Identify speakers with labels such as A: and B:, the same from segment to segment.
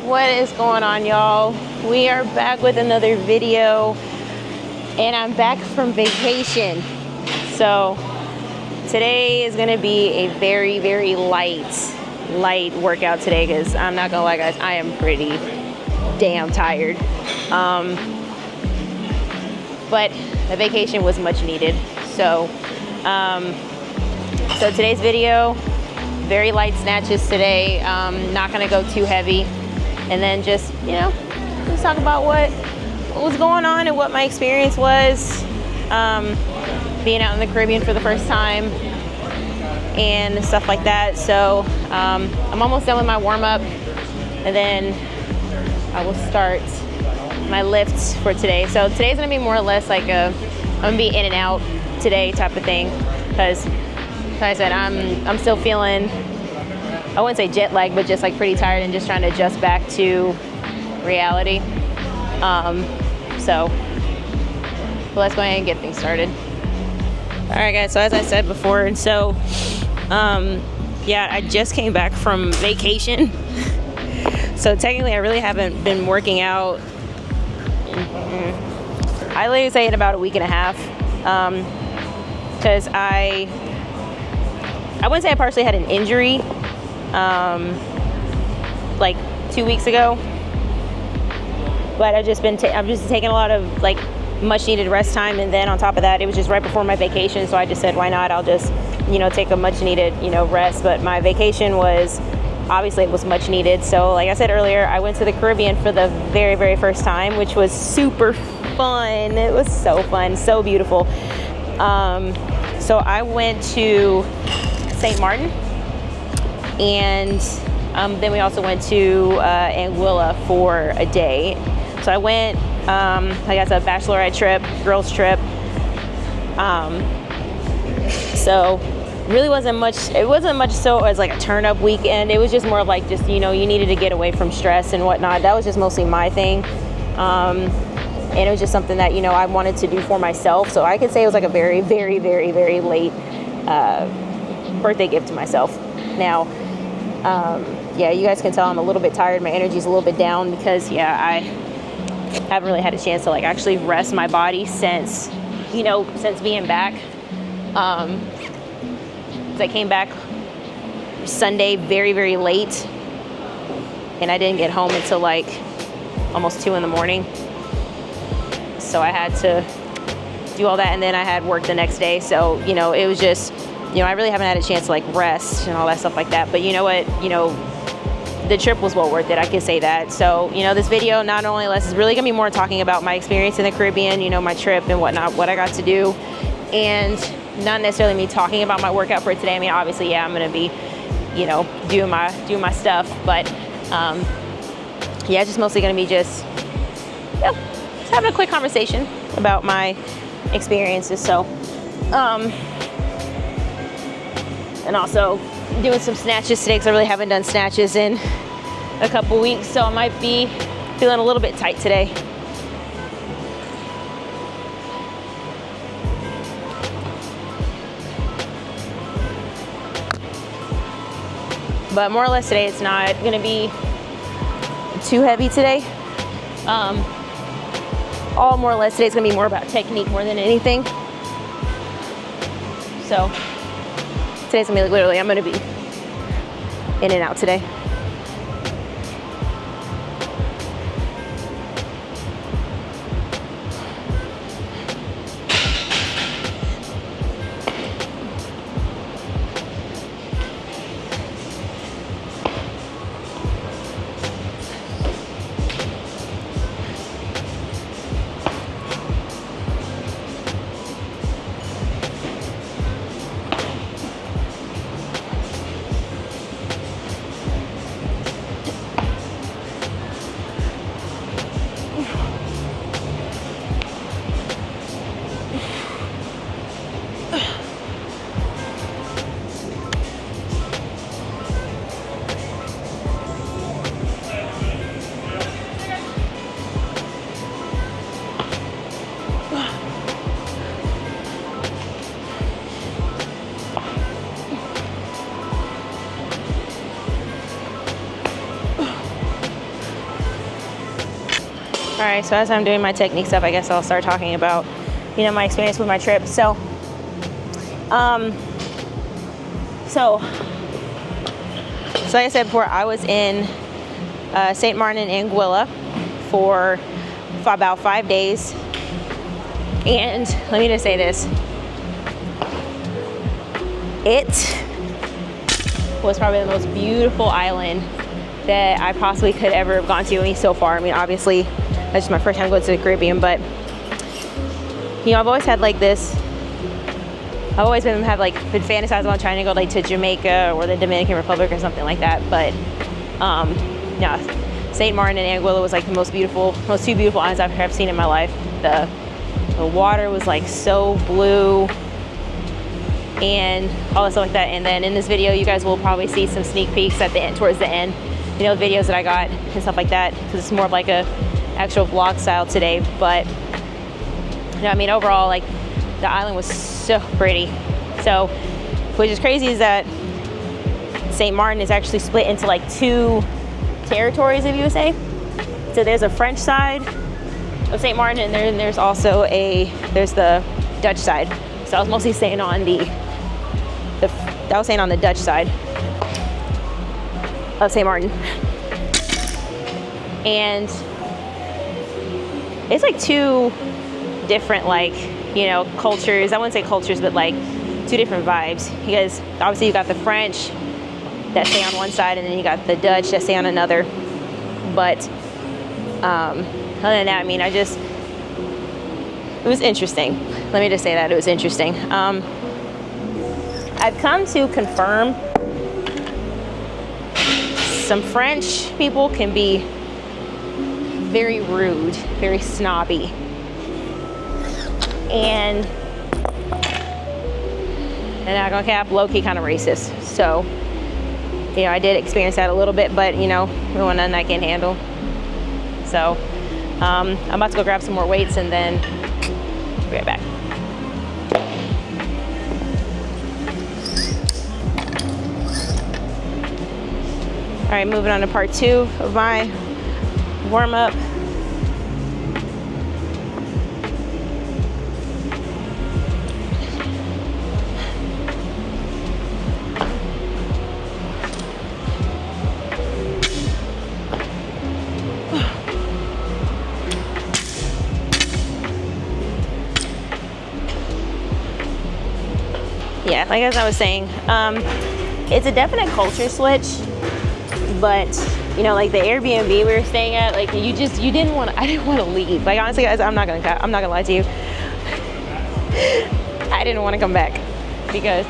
A: What is going on, y'all? We are back with another video, and I'm back from vacation. So today is gonna be a very, very light workout today, because I'm not gonna lie, guys, I am pretty damn tired. But the vacation was much needed. So today's video, very light snatches today. Not gonna go too heavy, and then just, you know, let's talk about what was going on and what my experience was being out in the Caribbean for the first time and stuff like that. So I'm almost done with my warm-up, and then I will start my lifts for today. So today's gonna be more or less like I'm gonna be in and out today type of thing, because like I said, I'm still feeling, I wouldn't say jet lag, but just like pretty tired and just trying to adjust back to reality. So let's go ahead and get things started. All right, guys, so as I said before, and so yeah, I just came back from vacation. So technically I really haven't been working out, I literally say in about a week and a half, because I wouldn't say I partially had an injury like 2 weeks ago, but I've just taking a lot of like much needed rest time, and then on top of that, it was just right before my vacation, so I just said, why not, I'll just, you know, take a much needed, you know, rest. But my vacation was, obviously it was much needed. So like I said earlier, I went to the Caribbean for the very, very first time, which was super fun. It was so fun, so beautiful. So I went to St. Martin, and then we also went to Anguilla for a day. So I went, I got a bachelorette trip, girls trip. So really wasn't much, it wasn't much so as like a turn up weekend. It was just more of like, just, you know, you needed to get away from stress and whatnot. That was just mostly my thing. And it was just something that, you know, I wanted to do for myself. So I could say it was like a very, very, very, very late birthday gift to myself. Now, yeah, you guys can tell I'm a little bit tired. My energy's a little bit down because, yeah, I haven't really had a chance to like actually rest my body since, you know, since being back. I came back Sunday very, very late, and I didn't get home until like almost 2 in the morning. So I had to do all that, and then I had work the next day. So, you know, it was just, you know, I really haven't had a chance to like rest and all that stuff like that. But you know what, you know, the trip was well worth it, I can say that. So, you know, this video, not only less, is really gonna be more talking about my experience in the Caribbean, you know, my trip and whatnot, what I got to do, and not necessarily me talking about my workout for today. I mean, obviously, yeah, I'm gonna be, you know, doing my stuff, but yeah, it's just mostly gonna be just, you know, just having a quick conversation about my experiences. So, and also doing some snatches today, because I really haven't done snatches in a couple weeks, so I might be feeling a little bit tight today. But more or less today, it's not gonna be too heavy today. All more or less today's gonna be more about technique more than anything. So today's gonna be literally, I'm gonna be in and out today. All right, so as I'm doing my technique stuff, I guess I'll start talking about, you know, my experience with my trip. So like I said before, I was in St. Martin and Anguilla for about 5 days. And let me just say this. It was probably the most beautiful island that I possibly could ever have gone to. I mean, so far. I mean, obviously, that's just my first time going to the Caribbean, but you know, I've always had like this. I've always been fantasizing about trying to go like to Jamaica or the Dominican Republic or something like that. But yeah, St. Martin and Anguilla was like the most two beautiful islands I've ever seen in my life. The water was like so blue and all that stuff like that. And then in this video, you guys will probably see some sneak peeks at the end, towards the end. You know, videos that I got and stuff like that, because it's more of like a actual vlog style today. But you know, I mean, overall, like the island was so pretty. So, which is crazy is that St. Martin is actually split into like 2 territories, if you would say. So there's a French side of St. Martin, and then there's also there's the Dutch side. So I was mostly staying on the Dutch side of St. Martin. And it's like 2 different, like, you know, cultures. I wouldn't say cultures, but like 2 different vibes. Because obviously you got the French that stay on one side, and then you got the Dutch that stay on another. But other than that, I mean, it was interesting. Let me just say that it was interesting. I've come to confirm some French people can be very rude, very snobby, and I'm not gonna cap, low-key kind of racist. So, you know, I did experience that a little bit, but you know, we want nothing I can't handle. So, I'm about to go grab some more weights and then be right back. All right, moving on to part 2 of my warm up. Yeah, like as I was saying, it's a definite culture switch, but you know, like the Airbnb we were staying at, like I didn't want to leave. Like honestly, guys, I'm not gonna lie to you. I didn't want to come back because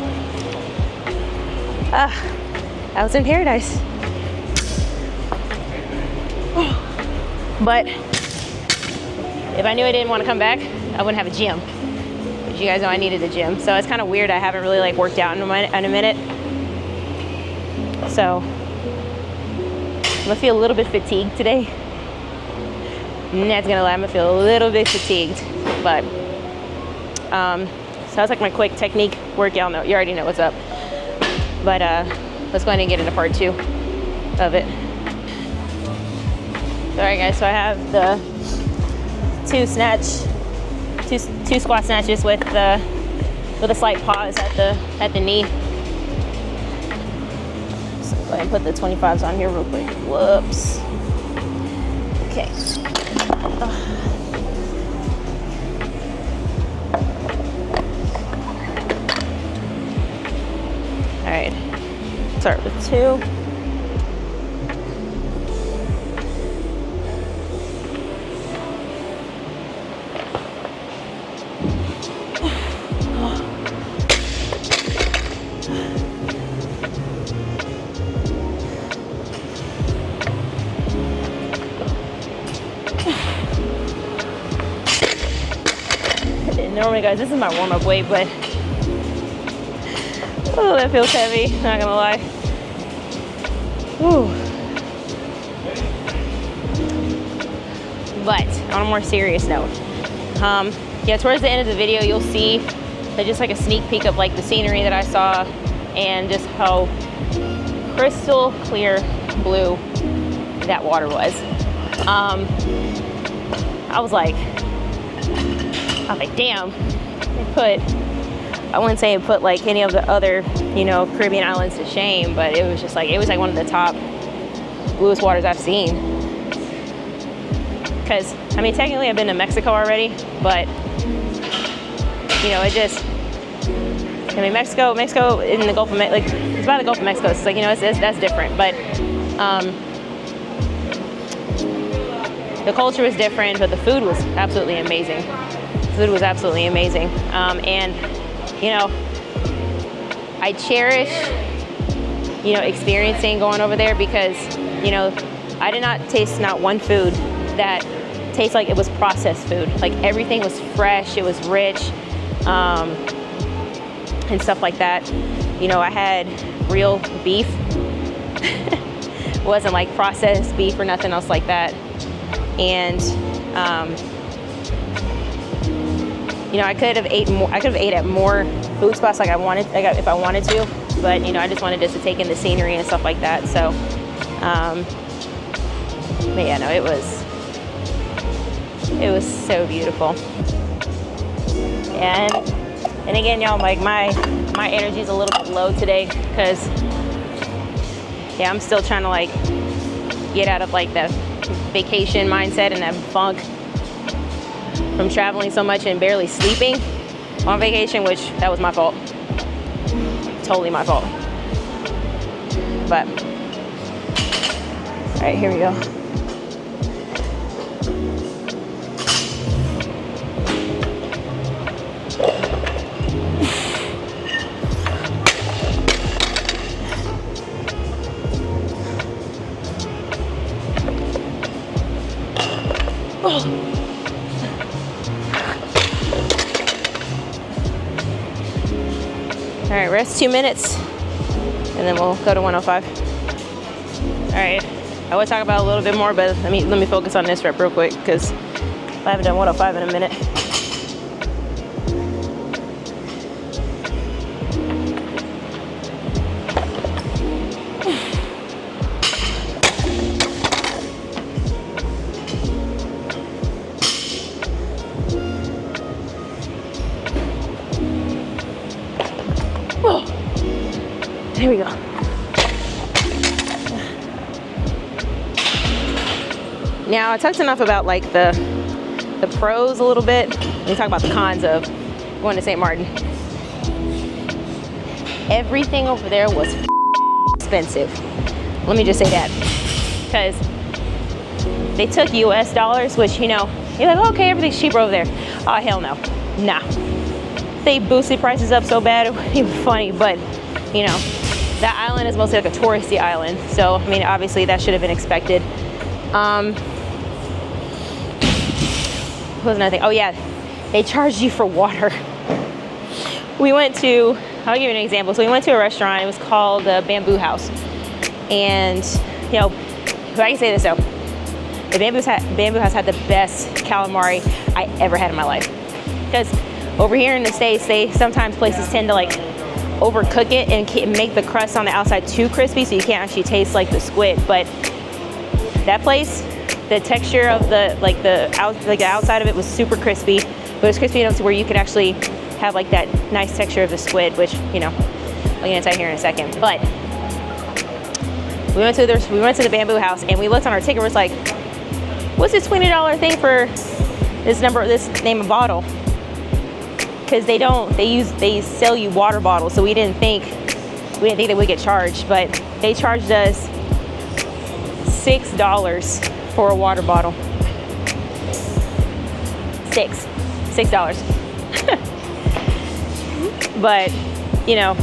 A: I was in paradise. But if I knew I didn't want to come back, I wouldn't have a gym. You guys know I needed a gym, so it's kind of weird. I haven't really like worked out in a minute, so I'm gonna feel a little bit fatigued today. Not gonna lie, I'm gonna feel a little bit fatigued, but so that's like my quick technique workout. No, you already know what's up, but let's go ahead and get into part 2 of it. All right, guys. So I have the 2 squat snatches with a slight pause at the knee. So go ahead and put the 25s on here real quick. Whoops. Okay. All right. Start with 2. Normally, guys, this is my warm-up weight, but oh, that feels heavy, not gonna lie. Whew. But on a more serious note, yeah, towards the end of the video, you'll see just like a sneak peek of like the scenery that I saw and just how crystal clear blue that water was. I was like, damn, I wouldn't say it put like any of the other, you know, Caribbean islands to shame, but it was like one of the top bluest waters I've seen. Because, I mean, technically I've been to Mexico already, but, you know, it just, I mean, Mexico in the Gulf of Mexico, like, it's by the Gulf of Mexico, it's like, you know, that's different, but the culture was different, but the food was absolutely amazing. And, you know, I cherish, you know, experiencing going over there because, you know, I did not taste not one food that tastes like it was processed food. Like everything was fresh, it was rich, and stuff like that. You know, I had real beef. It wasn't like processed beef or nothing else like that. And you know, I could have ate at more food spots if I wanted to, but you know, I just wanted to take in the scenery and stuff like that. So, but yeah, no, it was so beautiful. And again, y'all, like my energy is a little bit low today because yeah, I'm still trying to like get out of like the vacation mindset and that funk from traveling so much and barely sleeping on vacation, which that was my fault. Totally my fault. But all right, here we go. All right, rest 2 minutes, and then we'll go to 105. All right, I will talk about a little bit more, but let me focus on this rep real quick because I haven't done 105 in a minute. There we go. Now I talked enough about like the pros a little bit. Let me talk about the cons of going to St. Martin. Everything over there was expensive. Let me just say that. Because they took US dollars, which, you know, you're like, oh, okay, everything's cheaper over there. Oh, hell no. Nah. They boosted prices up so bad, it was funny, but, you know, that island is mostly like a touristy island. So, I mean, obviously that should have been expected. What was another thing? Oh yeah, they charged you for water. We went to, I'll give you an example. So we went to a restaurant, it was called the Bamboo House. And, you know, I can say this though, the Bamboo House had the best calamari I ever had in my life. Because over here in the States, sometimes places tend to like overcook it and make the crust on the outside too crispy, so you can't actually taste like the squid. But that place, the texture of the outside of it was super crispy, but it was crispy enough to where you could actually have like that nice texture of the squid, which, you know, I'm gonna tell you here in a second. But we went to the Bamboo House and we looked on our ticket. Was like, what's this $20 thing for this name of bottle? Because they sell you water bottles, so we didn't think that we'd get charged, but they charged us $6 for a water bottle. $6. But, you know,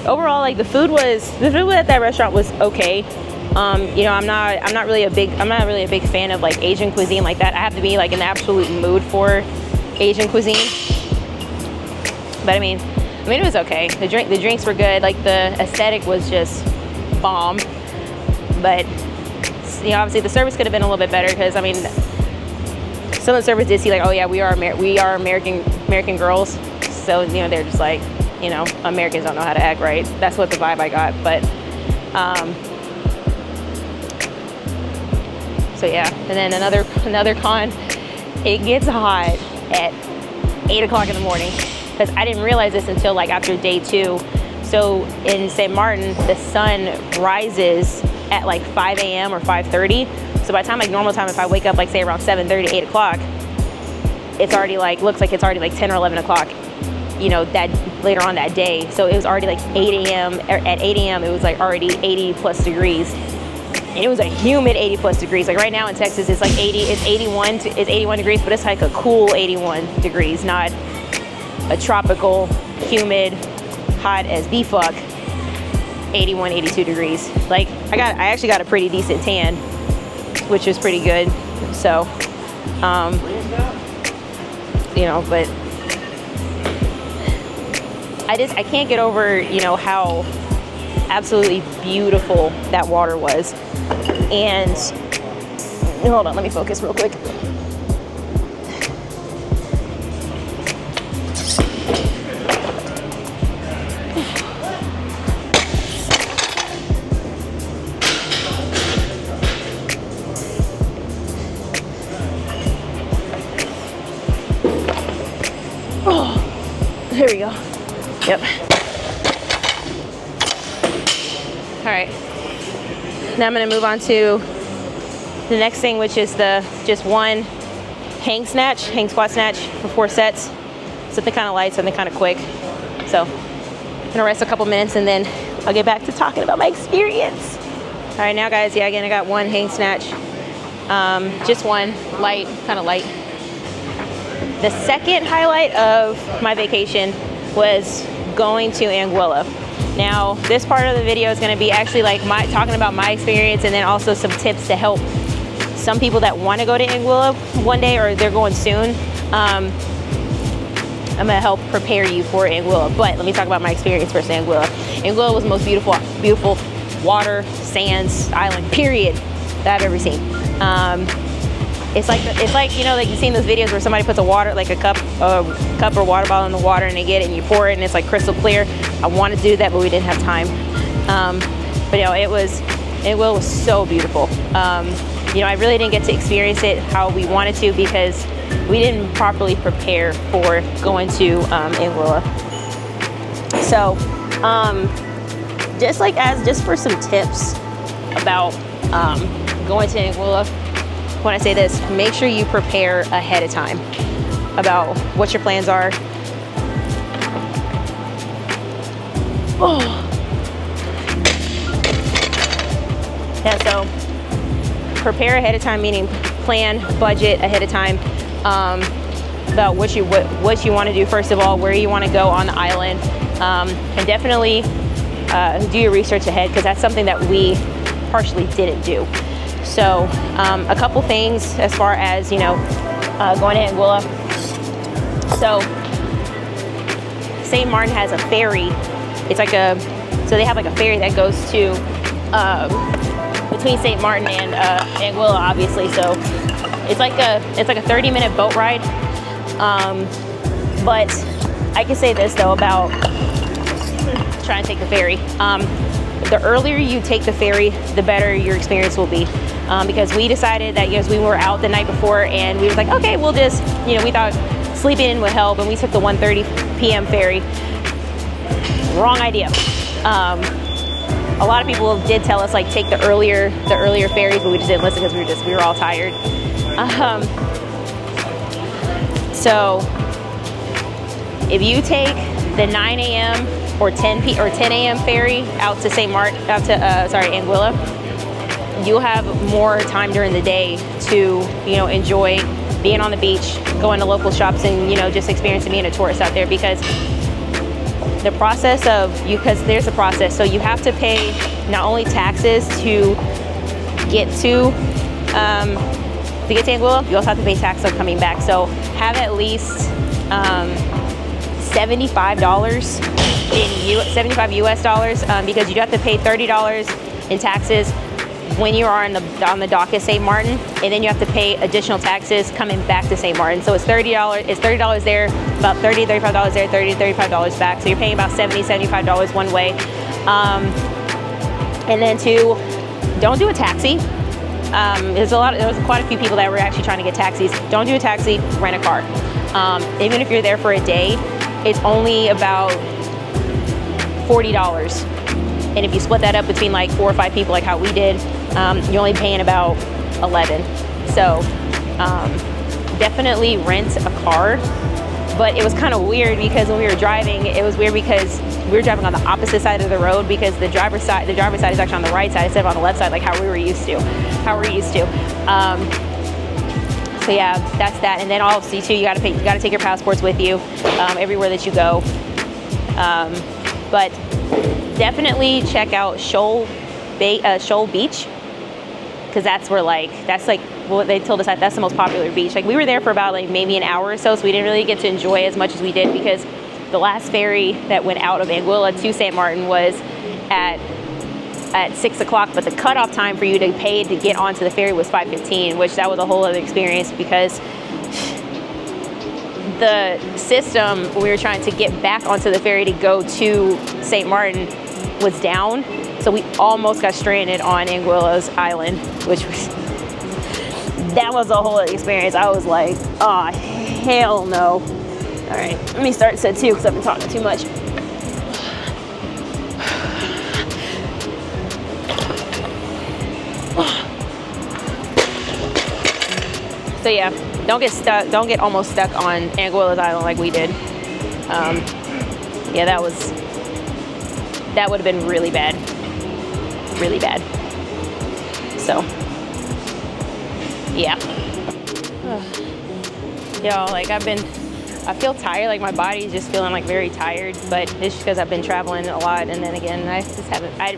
A: overall, like the food at that restaurant was okay. You know, I'm not really a big fan of like Asian cuisine like that. I have to be like in the absolute mood for Asian cuisine. But I mean, it was okay. The drinks were good. Like the aesthetic was just bomb. But, you know, obviously the service could have been a little bit better because, I mean, some of the servers did see like, oh yeah, we are American girls. So, you know, they're just like, you know, Americans don't know how to act right. That's what the vibe I got. But, so So yeah, and then another con, it gets hot at 8 o'clock in the morning, because I didn't realize this until like after day 2. So in St. Martin, the sun rises at like 5 a.m. or 5:30. So by the time, like normal time, if I wake up like say around 7:30, 8 o'clock, it's already like, looks like it's already like 10 or 11 o'clock, you know, that later on that day. So it was already like 8 a.m. At 8 a.m. it was like already 80 plus degrees. And it was a humid 80 plus degrees. Like right now in Texas, it's like 80, it's 81 degrees, but it's like a cool 81 degrees, not a tropical, humid, hot as fuck 81, 82 degrees. Like I actually got a pretty decent tan, which was pretty good. So, you know, but I can't get over, you know, how absolutely beautiful that water was. And hold on, let me focus real quick. Oh, there we go. Yep. All right. Now I'm gonna move on to the next thing, which is just one hang squat snatch for 4 sets. Something kind of light, something kind of quick. So I'm gonna rest a couple minutes and then I'll get back to talking about my experience. All right, now guys, yeah, again, I got one hang snatch. Just one, light, kind of light. The second highlight of my vacation was going to Anguilla. Now, this part of the video is going to be actually like talking about my experience, and then also some tips to help some people that want to go to Anguilla one day, or they're going soon. I'm going to help prepare you for Anguilla, but let me talk about my experience first. Anguilla was the most beautiful water, sands, island, period, that I've ever seen. It's like, you know, like you've seen those videos where somebody puts a cup or water bottle in the water and they get it and you pour it and it's like crystal clear. I wanted to do that, but we didn't have time. But you know, Anguilla was so beautiful. You know, I really didn't get to experience it how we wanted to because we didn't properly prepare for going to Anguilla. So, just for some tips about going to Anguilla. When I say this, make sure you prepare ahead of time about what your plans are. Oh. Yeah, so prepare ahead of time, meaning plan, budget ahead of time about what you want to do. First of all, where you want to go on the island, and definitely do your research ahead, because that's something that we partially didn't do. So a couple things as far as, you know, going to Anguilla. So St. Martin has a ferry. It's like so they have like a ferry that goes to between St. Martin and Anguilla, obviously. So it's like a 30-minute boat ride. But I can say this though about trying to take the ferry. The earlier you take the ferry, the better your experience will be. Because we decided that, we were out the night before and we were like, okay, we'll just, we thought sleeping in would help, and we took the 1:30 p.m. ferry. Wrong idea. A lot of people did tell us like take the earlier ferries, but we just didn't listen because we were all tired. So if you take the 9 a.m. or 10 a.m. ferry out to Anguilla, you'll have more time during the day to, enjoy being on the beach, going to local shops, and, just experiencing being a tourist out there. Because the process of because there's a process. So you have to pay not only taxes to get to Anguilla, you also have to pay tax on coming back. So have at least $75 75 US dollars, because you do have to pay $30 in taxes when you are on the dock at St. Martin, and then you have to pay additional taxes coming back to St. Martin. So it's $30. It's $30 there, about $30, $35 there, $30, $35 back. So you're paying about $70, $75 one way. And then don't do a taxi. There was quite a few people that were actually trying to get taxis. Don't do a taxi, rent a car. Even if you're there for a day, it's only about $40. And if you split that up between like 4 or 5 people, like how we did, you're only paying about 11. So definitely rent a car. But it was kind of weird because when we were driving, it was weird because we were driving on the opposite side of the road, because the driver's side is actually on the right side instead of on the left side, like how we're used to. So yeah, that's that. And then obviously too, you gotta take your passports with you everywhere that you go. But definitely check out Shoal Beach, because that's what they told us, that's the most popular beach. Like, we were there for about like maybe an hour or so we didn't really get to enjoy as much as we did, because the last ferry that went out of Anguilla to St. Martin was at 6 o'clock, but the cutoff time for you to pay to get onto the ferry was 5:15, which that was a whole other experience, because the system when we were trying to get back onto the ferry to go to St. Martin was down, so we almost got stranded on Anguilla's Island, which was a whole other experience. I was like, oh, hell no. All right, let me start set 2 because I've been talking too much. So yeah, don't get almost stuck on Anguilla's Island like we did. Yeah, that would have been really bad. Really bad. So, yeah. Y'all, like I feel tired, like my body's just feeling like very tired, but it's just because I've been traveling a lot, and then again, I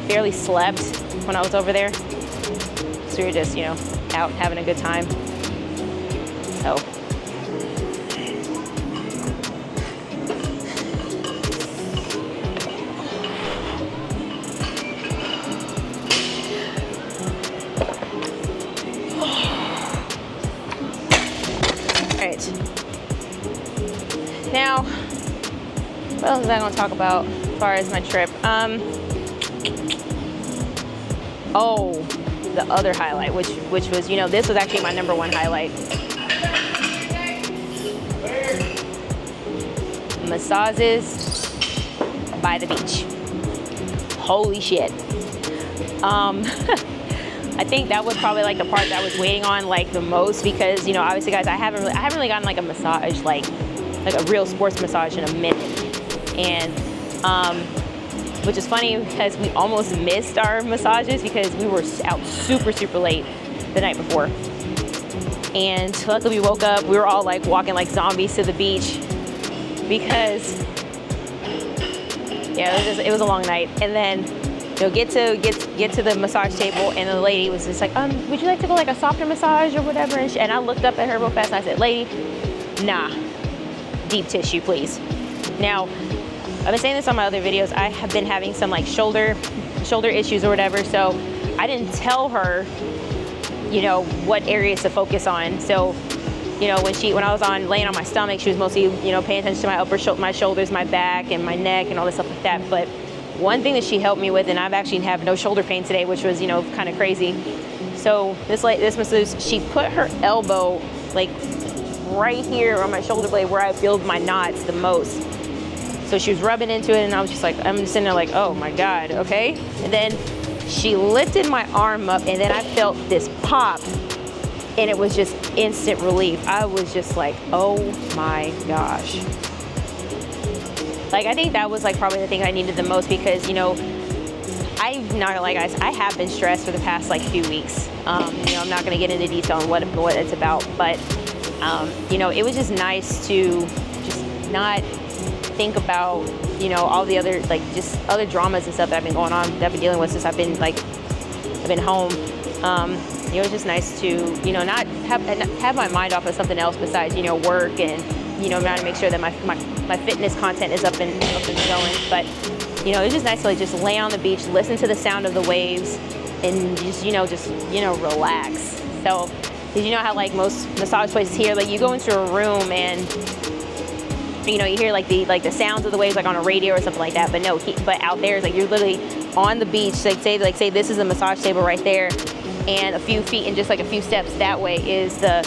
A: barely slept when I was over there. So we were just, out having a good time. So. Now, what else was I going to talk about as far as my trip? Oh, the other highlight, which was, this was actually my #1 highlight. Massages by the beach. Holy shit. I think that was probably like the part that I was waiting on like the most, because obviously guys, I haven't really gotten like a massage, like a real sports massage in a minute. And which is funny because we almost missed our massages because we were out super late the night before. And luckily we woke up, we were all like walking like zombies to the beach, because yeah, it was a long night. And then get to the massage table, and the lady was just like, would you like to go like a softer massage or whatever? And I looked up at her real fast and I said, lady, nah, deep tissue, please. Now, I've been saying this on my other videos, I have been having some like shoulder issues or whatever, so I didn't tell her, what areas to focus on. So, when I was laying on my stomach, she was mostly, paying attention to my shoulders, my back, and my neck, and all this stuff like that. But one thing that she helped me with, and I've actually have no shoulder pain today, which was, kind of crazy. So this masseuse, she put her elbow like right here on my shoulder blade where I feel my knots the most. So she was rubbing into it, and I was just like, I'm just sitting there like, oh my God, okay. And then she lifted my arm up, and then I felt this pop, and it was just instant relief. I was just like, oh my gosh. Like, I think that was like probably the thing I needed the most, because, I'm not gonna lie guys, I have been stressed for the past like few weeks. I'm not gonna get into detail on what it's about, but it was just nice to just not think about, all the other, like, just other dramas and stuff that I've been going on, that I've been dealing with since I've been home. It was just nice to, not have my mind off of something else besides, work, and, trying to make sure that my fitness content is up and going. But, it was just nice to like just lay on the beach, listen to the sound of the waves, and just, relax. So, did you know how like most massage places here, like you go into a room and you hear like the sounds of the waves like on a radio or something like that, but no, but out there is like you're literally on the beach. Like say this is a massage table right there, and a few feet and just like a few steps that way is the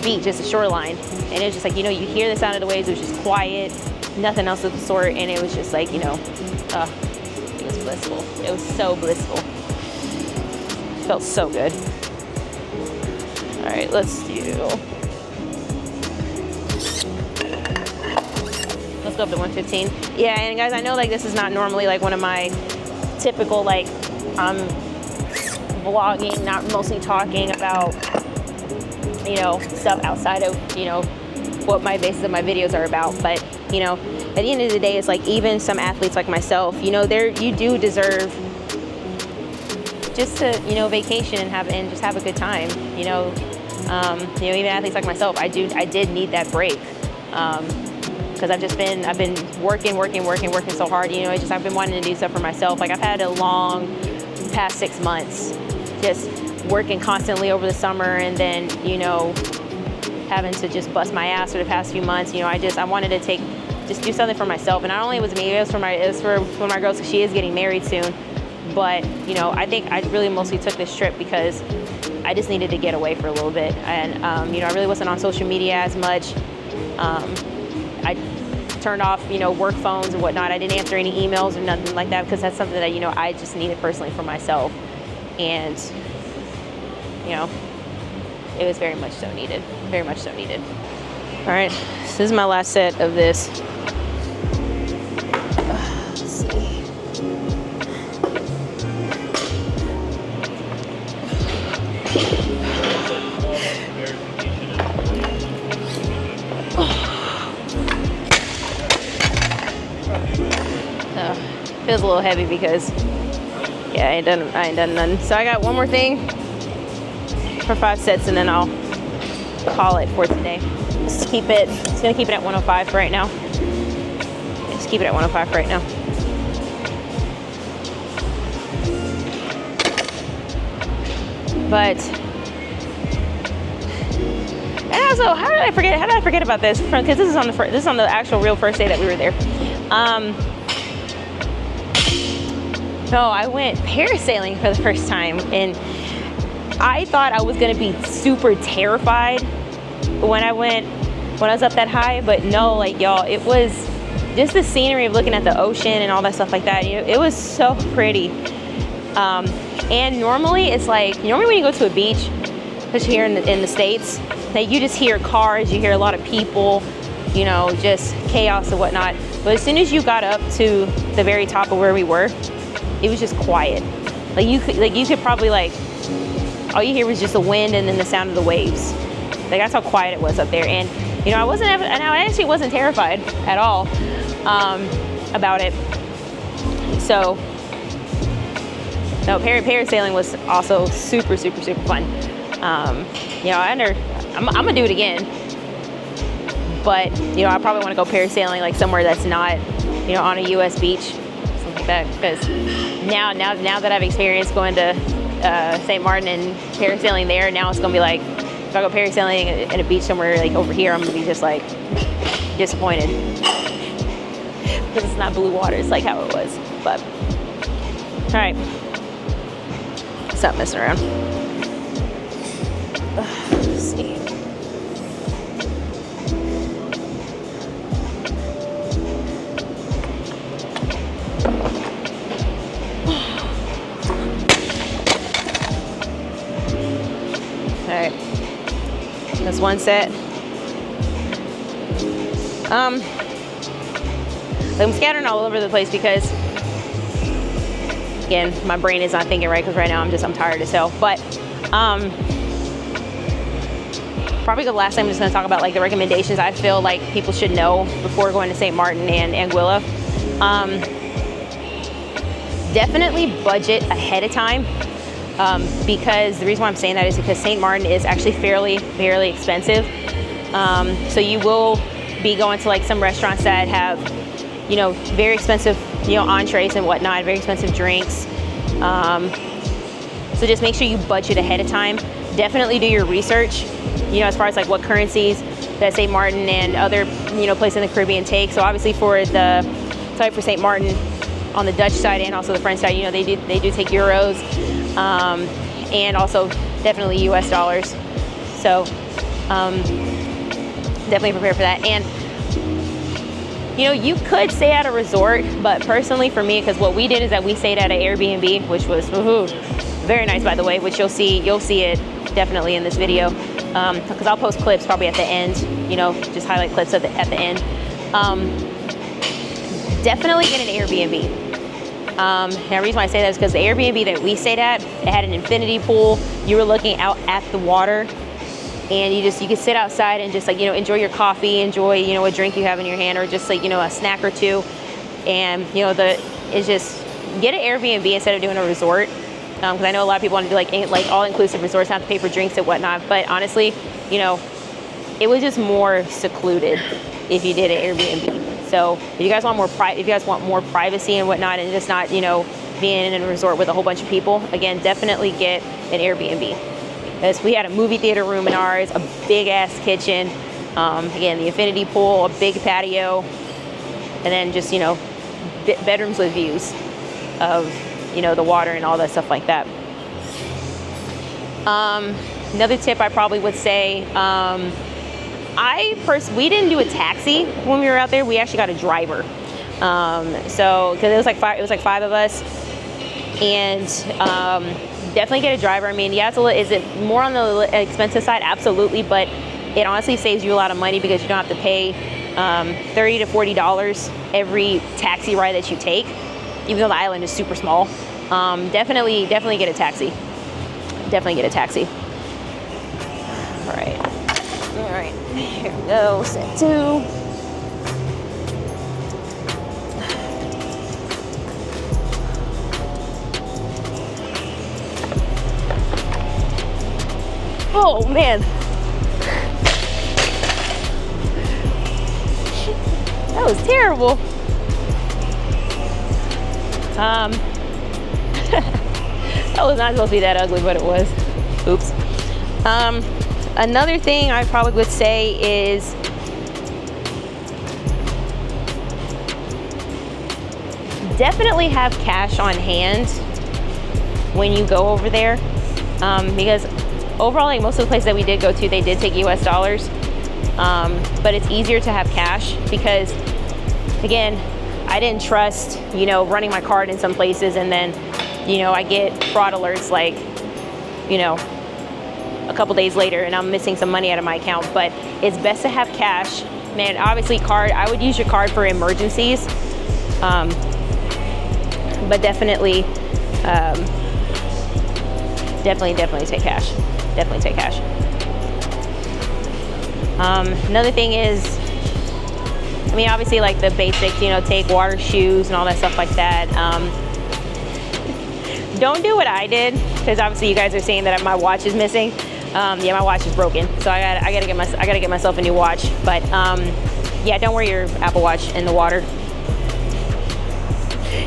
A: beach, just the shoreline. And it was just like, you hear the sound of the waves. It was just quiet, nothing else of the sort, and it was just like, it was blissful. It was so blissful. It felt so good. All right, let's go up to 115. Yeah, and guys, I know like this is not normally like one of my typical like vlogging, not mostly talking about stuff outside of what my basis of my videos are about, but at the end of the day, it's like even some athletes like myself, you do deserve just to vacation and just have a good time. Even athletes like myself, I did need that break. Because I've been working so hard. I've been wanting to do stuff for myself. Like I've had a long past 6 months, just working constantly over the summer, and then having to just bust my ass for the past few months. I wanted to do something for myself, and not only was it me, it was for my girls, because she is getting married soon. But I think I really mostly took this trip because I just needed to get away for a little bit, and I really wasn't on social media as much. I turned off, work phones and whatnot. I didn't answer any emails or nothing like that, because that's something that, I just needed personally for myself. And, it was very much so needed. Very much so needed. All right, this is my last set of this. Let's see. Feels a little heavy because, yeah, I ain't done nothing. So I got one more thing for 5 sets, and then I'll call it for today. Just gonna keep it at 105 for right now. Just keep it at 105 for right now. But, and also, how did I forget about this? Because this is on the actual real first day that we were there. So I went parasailing for the first time, and I thought I was gonna be super terrified when I was up that high, but no, like y'all, it was just the scenery of looking at the ocean and all that stuff like that. It was so pretty. And normally it's like, when you go to a beach, especially here in the States, that you just hear cars, you hear a lot of people, just chaos and whatnot. But as soon as you got up to the very top of where we were, it was just quiet. Like you could probably all you hear was just the wind and then the sound of the waves. Like that's how quiet it was up there. And I actually wasn't terrified at all about it. So no, parasailing was also super, super, super fun. I'm gonna do it again, but I probably want to go parasailing like somewhere that's not on a U.S. beach, something like that, because now that I've experienced going to St. Martin and parasailing there, now it's gonna be like, if I go parasailing at a beach somewhere like over here, I'm gonna be just like disappointed because it's not blue water. It's like how it was. But all right, stop messing around. Let's see. Alright, that's one set. I'm scattering all over the place because, again, my brain is not thinking right, because right now I'm tired as hell. But probably the last time I'm just going to talk about like the recommendations I feel like people should know before going to St. Martin and Anguilla. Definitely budget ahead of time. Because the reason why I'm saying that is because St. Martin is actually fairly expensive. So you will be going to like some restaurants that have, very expensive, entrees and whatnot, very expensive drinks. So just make sure you budget ahead of time. Definitely do your research, as far as like what currencies that St. Martin and other, places in the Caribbean take. So obviously for St. Martin on the Dutch side and also the French side, they do take euros. and also definitely US dollars. So definitely prepare for that. And you know, you could stay at a resort, but personally for me, because what we did is that we stayed at an Airbnb, which was very nice, by the way, which you'll see it definitely in this video, because I'll post clips probably at the end, you know, just highlight clips at the end. Definitely get an Airbnb. And the reason why I say that is because the Airbnb that we stayed at, it had an infinity pool. You were looking out at the water, and you could sit outside and just, like, you know, enjoy your coffee, enjoy, you know, a drink you have in your hand, or just, like, you know, a snack or two. And you know, it's just get an Airbnb instead of doing a resort, because I know a lot of people want to do like all-inclusive resorts, not to pay for drinks and whatnot. But honestly, you know, it was just more secluded if you did an Airbnb. So if you guys want more privacy and whatnot, and just not, you know, being in a resort with a whole bunch of people, again, definitely get an Airbnb. Because we had a movie theater room in ours, a big ass kitchen, again, the infinity pool, a big patio, and then just, you know, bedrooms with views of, you know, the water and all that stuff like that. Another tip I probably would say, we didn't do a taxi when we were out there. We actually got a driver. So, because it was like five of us, and definitely get a driver. I mean, yeah, is it more on the expensive side? Absolutely, but it honestly saves you a lot of money because you don't have to pay $30 to $40 every taxi ride that you take, even though the island is super small. Definitely get a taxi. Definitely get a taxi. All right, here we go, set 2. Oh man, that was terrible. That was not supposed to be that ugly, but it was. Oops. Another thing I probably would say is definitely have cash on hand when you go over there, because overall, like most of the places that we did go to, they did take US dollars, but it's easier to have cash because, again, I didn't trust, you know, running my card in some places, and then, you know, I get fraud alerts like, you know, a couple days later, and I'm missing some money out of my account. But it's best to have cash, man. Obviously, I would use your card for emergencies, but definitely take cash. Definitely take cash. Another thing is, I mean, obviously, like the basics, you know, take water, shoes, and all that stuff like that. Don't do what I did, because obviously you guys are saying that my watch is missing. Yeah, my watch is broken, so I gotta get myself a new watch. But yeah, don't wear your Apple Watch in the water.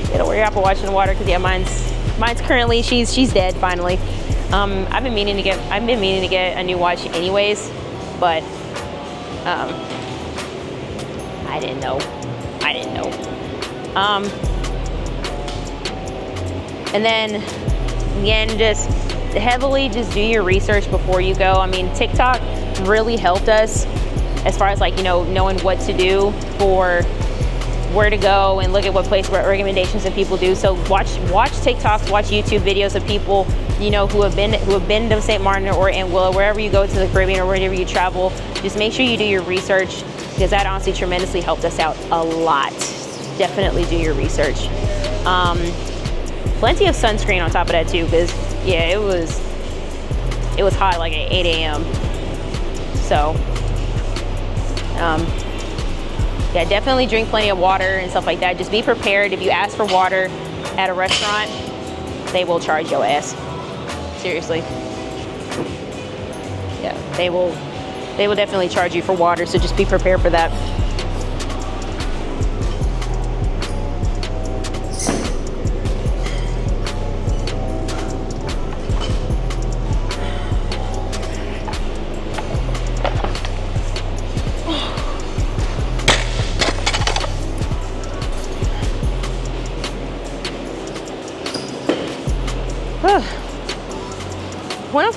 A: Yeah, don't wear your Apple Watch in the water, because yeah, mine's currently she's dead finally. I've been meaning to get a new watch anyways, but I didn't know. And then again, just heavily just do your research before you go. I mean, TikTok really helped us as far as, like, you know, knowing what to do for where to go, and look at what place recommendations that people do. So watch TikToks, watch YouTube videos of people, you know, who have been to St. Martin or Anguilla, wherever you go to the Caribbean or wherever you travel. Just make sure you do your research, because that honestly tremendously helped us out a lot. Definitely do your research. Plenty of sunscreen on top of that too, because yeah, it was hot like at 8 a.m. So yeah, definitely drink plenty of water and stuff like that. Just be prepared. If you ask for water at a restaurant, they will charge your ass. Seriously. Yeah, they will definitely charge you for water, so just be prepared for that.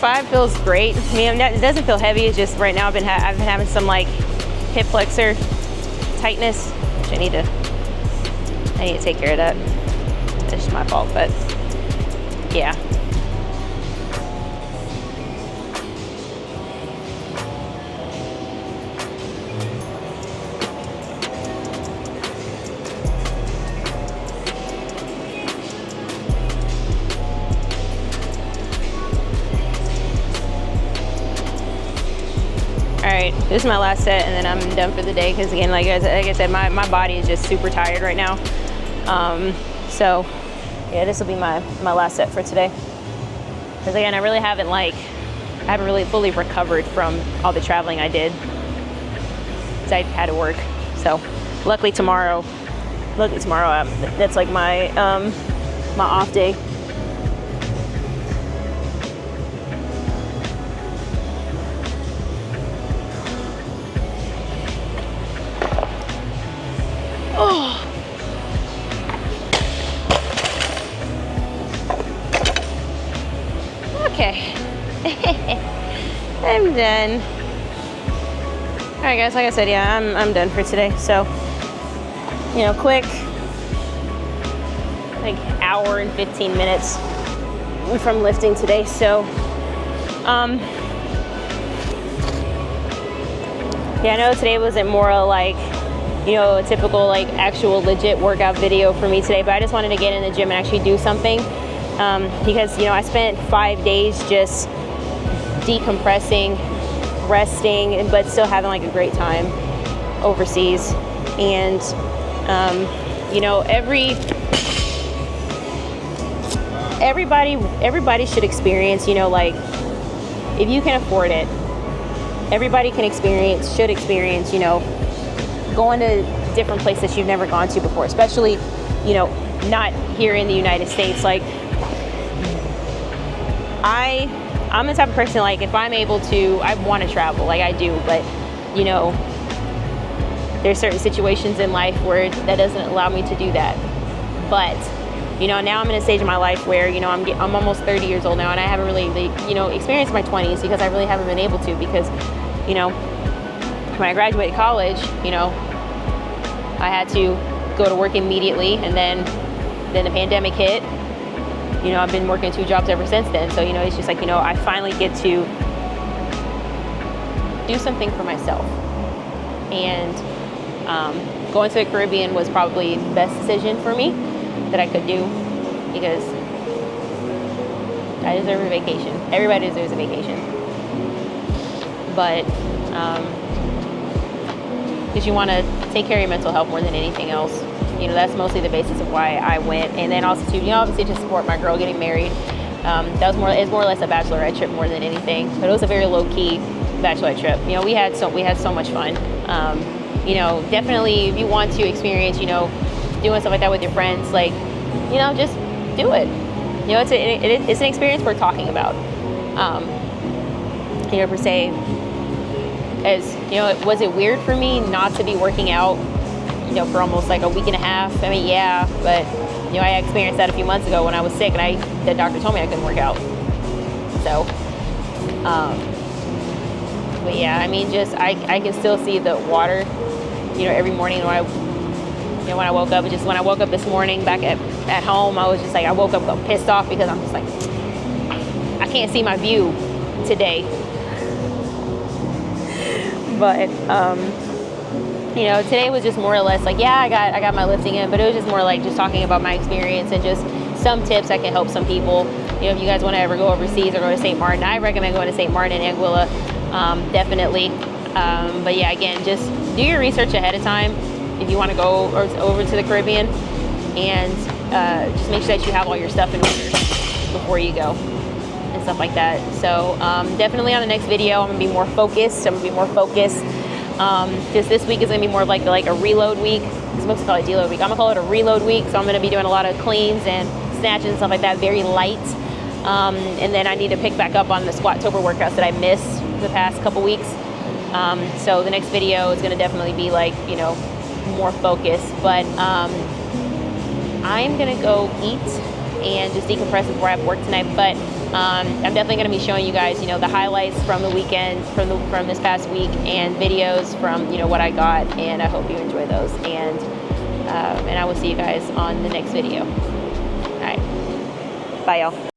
A: 5 feels great. I mean, it doesn't feel heavy. It's just right now I've been having some like hip flexor tightness, which I need to take care of that. It's just my fault, but yeah. All right, this is my last set, and then I'm done for the day. Because again, like I said, my body is just super tired right now. So yeah, this will be my last set for today. Because again, I haven't really fully recovered from all the traveling I did. So I had to work. So luckily tomorrow, that's like my my off day. Okay. I'm done. All right, guys, like I said, yeah, I'm done for today. So, you know, quick, like hour and 15 minutes from lifting today. So, yeah, I know today wasn't more like, you know, a typical like actual legit workout video for me today, but I just wanted to get in the gym and actually do something. Because, you know, I spent 5 days just decompressing, resting, but still having like a great time overseas. And, you know, everybody should experience, you know, like if you can afford it, everybody should experience, you know, going to different places you've never gone to before, especially, you know, not here in the United States. Like, I'm the type of person, like, if I'm able to, I want to travel, like I do, but, you know, there's certain situations in life where that doesn't allow me to do that. But, you know, now I'm in a stage of my life where, you know, I'm almost 30 years old now, and I haven't really, you know, experienced my 20s because I really haven't been able to, because, you know, when I graduated college, you know, I had to go to work immediately, and then the pandemic hit. You know, I've been working 2 jobs ever since then. So, you know, it's just like, you know, I finally get to do something for myself. And going to the Caribbean was probably the best decision for me that I could do, because I deserve a vacation. Everybody deserves a vacation. But because you want to take care of your mental health more than anything else. You know, that's mostly the basis of why I went. And then also, too, you know, obviously to support my girl getting married. It's more or less a bachelorette trip more than anything. But it was a very low-key bachelorette trip. You know, we had so much fun. You know, definitely if you want to experience, you know, doing stuff like that with your friends, like, you know, just do it. You know, it's an experience worth talking about. You know, per se, as, you know, was it weird for me not to be working out, you know, for almost like a week and a half? I mean, yeah, but, you know, I experienced that a few months ago when I was sick, and the doctor told me I couldn't work out. So, but yeah, I mean, just, I can still see the water, you know, every morning when I woke up. Just when I woke up this morning back at home, I was just like, I woke up pissed off because I'm just like, I can't see my view today. But, you know, today was just more or less like, yeah, I got my lifting in, but it was just more like just talking about my experience and just some tips that can help some people. You know, if you guys want to ever go overseas or go to St. Martin, I recommend going to St. Martin and Anguilla, definitely. But yeah, again, just do your research ahead of time if you want to go over to the Caribbean, and just make sure that you have all your stuff in order before you go and stuff like that. So definitely on the next video, I'm gonna be more focused. Just this week is gonna be more like a reload week. I'm supposed to call it deload week. I'm gonna call it a reload week. So I'm gonna be doing a lot of cleans and snatches and stuff like that, very light. And then I need to pick back up on the Squat-tober workouts that I missed the past couple weeks. So the next video is gonna definitely be like, you know, more focused. But I'm gonna go eat and just decompress before I have work tonight. But I'm definitely going to be showing you guys, you know, the highlights from the weekend, from this past week, and videos from, you know, what I got. And I hope you enjoy those. And I will see you guys on the next video. All right, bye, y'all.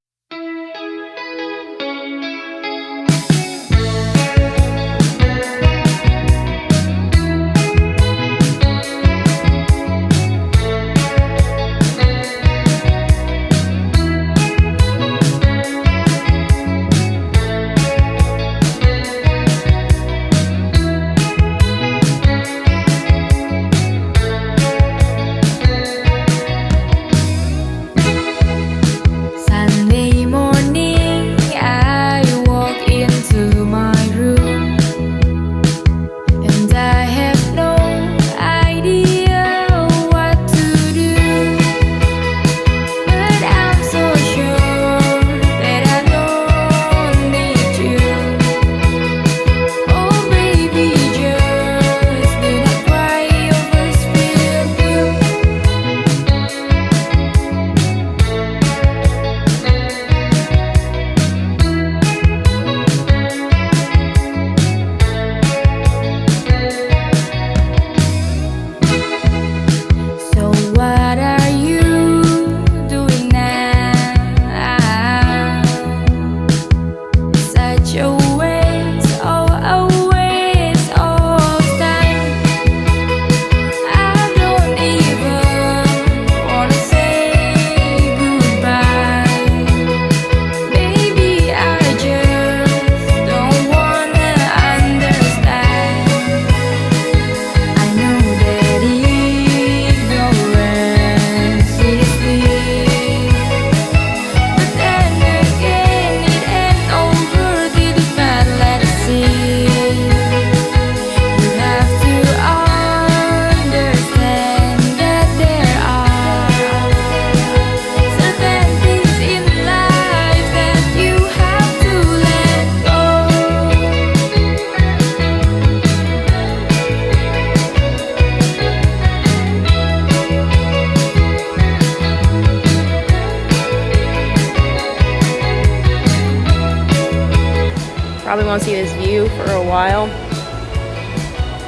A: Probably won't see this view for a while,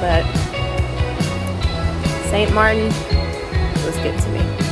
A: but St. Martin was good to me.